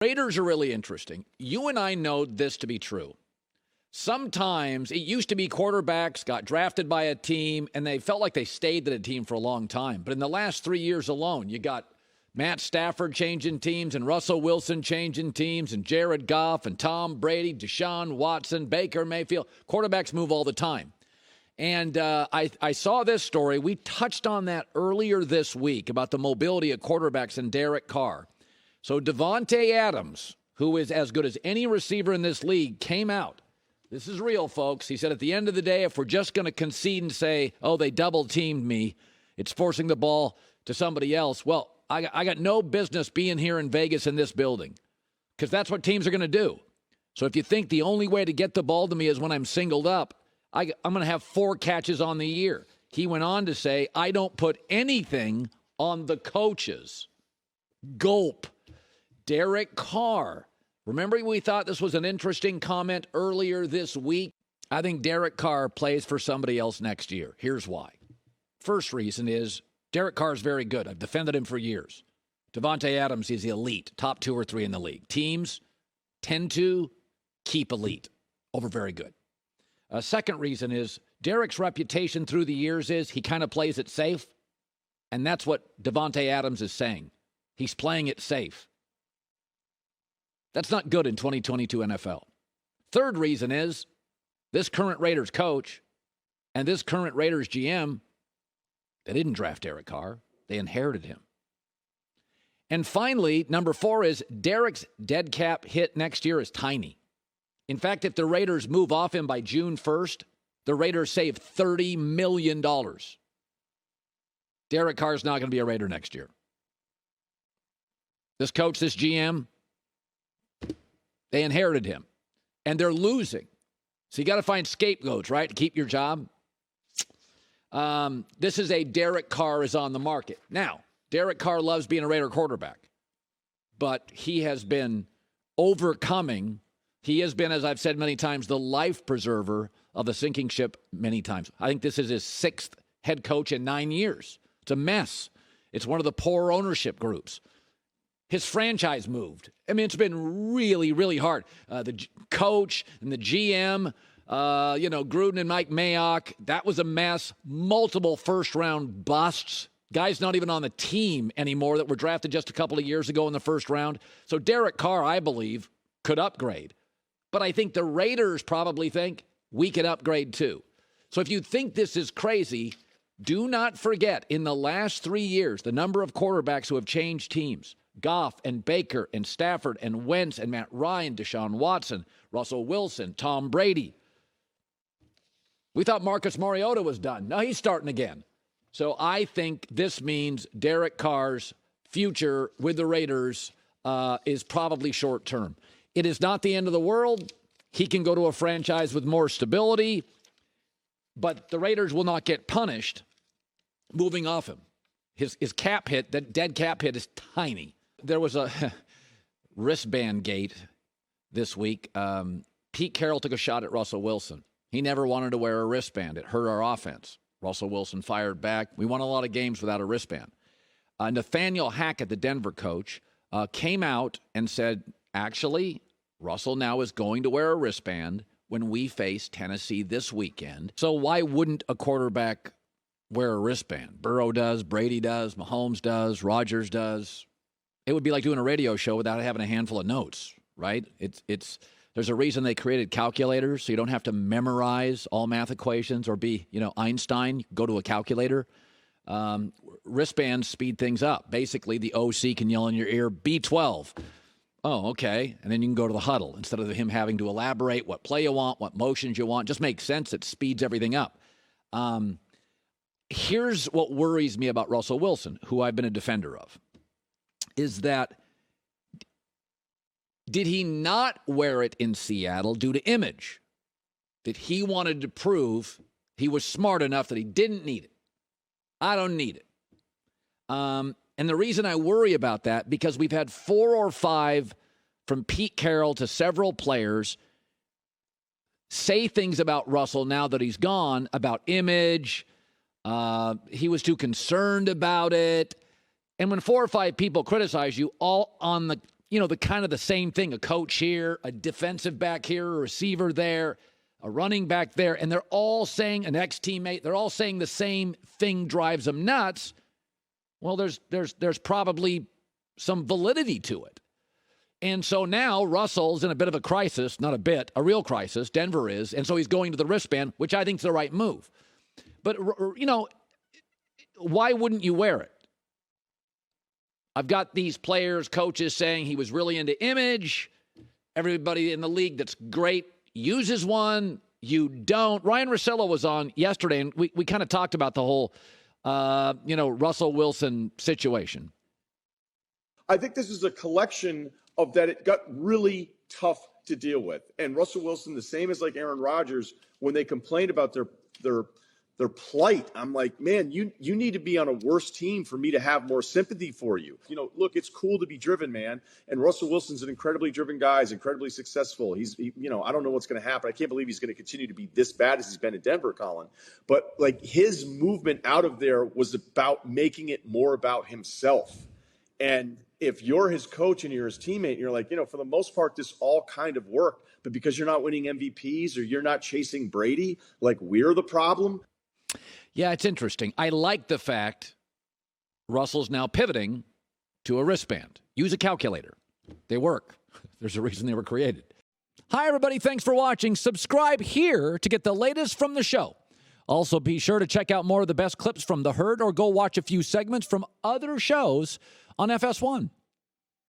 Raiders are really interesting. You and I know this to be true. Sometimes it used to be quarterbacks got drafted by a team and they felt like they stayed at a team for a long time. But in the last 3 years alone, you got Matt Stafford changing teams and Russell Wilson changing teams and Jared Goff and Tom Brady, Deshaun Watson, Baker Mayfield. Quarterbacks move all the time. And I saw this story. We touched on that earlier this week about the mobility of quarterbacks and Derek Carr. So Davante Adams, who is as good as any receiver in this league, came out. This is real, folks. He said, at the end of the day, if we're just going to concede and say, oh, they double-teamed me, it's forcing the ball to somebody else. Well, I got no business being here in Vegas in this building because that's what teams are going to do. So if you think the only way to get the ball to me is when I'm singled up, I'm going to have 4 catches on the year. He went on to say, I don't put anything on the coaches. Gulp. Derek Carr. Remember we thought this was an interesting comment earlier this week? I think Derek Carr plays for somebody else next year. Here's why. First reason is Derek Carr is very good. I've defended him for years. Davante Adams is elite, top 2 or 3 in the league. Teams tend to keep elite over very good. Second reason is Derek's reputation through the years is he kind of plays it safe, and that's what Davante Adams is saying. He's playing it safe. That's not good in 2022 NFL. Third reason is this current Raiders coach and this current Raiders GM, they didn't draft Derek Carr. They inherited him. And finally, number 4 is Derek's dead cap hit next year is tiny. In fact, if the Raiders move off him by June 1st, the Raiders save $30 million. Derek Carr's not going to be a Raider next year. This coach, this GM, they inherited him, and they're losing. So you got to find scapegoats, right, to keep your job. This is a Derek Carr is on the market. Now, Derek Carr loves being a Raider quarterback, but he has been overcoming. He has been, as I've said many times, the life preserver of the sinking ship many times. I think this is his 6th head coach in 9 years. It's a mess. It's one of the poor ownership groups. His franchise moved. I mean, it's been really, really hard. The coach and the GM, Gruden and Mike Mayock, that was a mess. Multiple first-round busts. Guys not even on the team anymore that were drafted just a couple of years ago in the first round. So Derek Carr, I believe, could upgrade. But I think the Raiders probably think we can upgrade too. So if you think this is crazy, do not forget, in the last 3 years, the number of quarterbacks who have changed teams. Goff and Baker and Stafford and Wentz and Matt Ryan, Deshaun Watson, Russell Wilson, Tom Brady. We thought Marcus Mariota was done. Now he's starting again. So I think this means Derek Carr's future with the Raiders is probably short term. It is not the end of the world. He can go to a franchise with more stability, but the Raiders will not get punished moving off him. His cap hit, that dead cap hit, is tiny. There was a wristband gate this week. Pete Carroll took a shot at Russell Wilson. He never wanted to wear a wristband. It hurt our offense. Russell Wilson fired back. We won a lot of games without a wristband. Nathaniel Hackett, the Denver coach, came out and said, actually, Russell now is going to wear a wristband when we face Tennessee this weekend. So why wouldn't a quarterback wear a wristband? Burrow does, Brady does, Mahomes does, Rodgers does. It would be like doing a radio show without having a handful of notes, right? There's a reason they created calculators, so you don't have to memorize all math equations or be, Einstein. Go to a calculator. Wristbands speed things up. Basically, the OC can yell in your ear, B12. Oh, okay. And then you can go to the huddle instead of him having to elaborate what play you want, what motions you want. Just makes sense. It speeds everything up. Here's what worries me about Russell Wilson, who I've been a defender of, is that did he not wear it in Seattle due to image? That he wanted to prove he was smart enough that he didn't need it. I don't need it. And the reason I worry about that, because we've had 4 or 5 from Pete Carroll to several players say things about Russell now that he's gone, about image. He was too concerned about it. And when 4 or 5 people criticize you, all on the the kind of the same thing, a coach here, a defensive back here, a receiver there, a running back there, and they're all saying, an ex-teammate, they're all saying the same thing drives them nuts. Well, there's probably some validity to it. And so now Russell's in a bit of a crisis, not a bit, a real crisis. Denver is. And so he's going to the wristband, which I think is the right move. But, why wouldn't you wear it? I've got these players, coaches saying he was really into image. Everybody in the league that's great uses one. You don't. Ryan Russillo was on yesterday, and we kind of talked about the whole, Russell Wilson situation. I think this is a collection of that it got really tough to deal with. And Russell Wilson, the same as like Aaron Rodgers, when they complained about their plight, I'm like, man, you need to be on a worse team for me to have more sympathy for you. Look, it's cool to be driven, man. And Russell Wilson's an incredibly driven guy. He's incredibly successful. I don't know what's going to happen. I can't believe he's going to continue to be this bad as he's been in Denver, Colin. But like his movement out of there was about making it more about himself. And if you're his coach and you're his teammate, and you're like, for the most part, this all kind of worked. But because you're not winning MVPs or you're not chasing Brady, like we're the problem. Yeah, it's interesting. I like the fact Russell's now pivoting to a wristband. Use a calculator. They work. There's a reason they were created. Hi, everybody. Thanks for watching. Subscribe here to get the latest from the show. Also, be sure to check out more of the best clips from The Herd or go watch a few segments from other shows on FS1.